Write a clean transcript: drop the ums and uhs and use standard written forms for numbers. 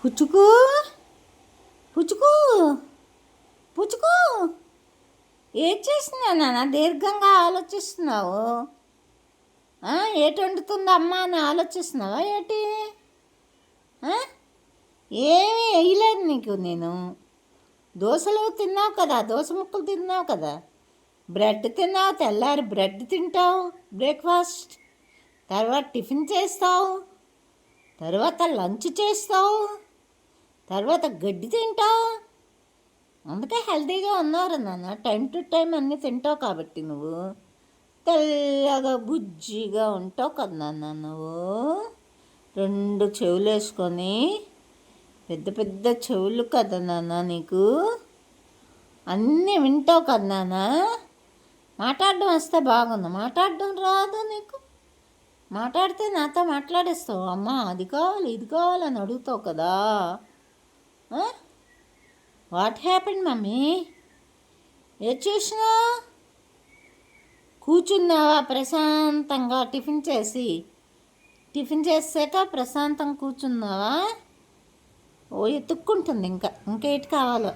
పుచ్చుకు పుచ్చుకు పుచ్చుకు ఏం చేస్తున్నావు నాన్న దీర్ఘంగా ఆలోచిస్తున్నావు? ఏటి వండుతుంది అమ్మ అని ఆలోచిస్తున్నావా ఏటి? ఏమీ వేయలేదు నీకు నేను. దోశలు తిన్నావు కదా, దోశ ముక్కలు తిన్నావు కదా, బ్రెడ్ తిన్నావు, తెల్లారి బ్రెడ్ తింటావు బ్రేక్ఫాస్ట్, తర్వాత టిఫిన్ చేస్తావు, తర్వాత లంచ్ చేస్తావు, తర్వాత గడ్డి తింటావు. అందుకే హెల్తీగా ఉన్నారు నాన్న. టైం టు టైం అన్నీ తింటావు కాబట్టి నువ్వు తెల్లగా బుజ్జిగా ఉంటావు కదా నాన్న. నువ్వు 2 చెవులు వేసుకొని, పెద్ద పెద్ద చెవులు కదా నాన్న నీకు, అన్నీ వింటావు కదా నాన్న. మాట్లాడడం వస్తే బాగుంది, మాట్లాడడం రాదు నీకు. మాట్లాడితే నాతో మాట్లాడేస్తావు, అమ్మ అది కావాలి ఇది కావాలని అడుగుతావు కదా. What happened mummy? ఏ చూసినా కూర్చున్నావా ప్రశాంతంగా? టిఫిన్ చేసాక ప్రశాంతంగా కూర్చున్నావా? ఓ ఎత్తుక్కుంటుంది ఇంకా ఇంకేటి కావాలో.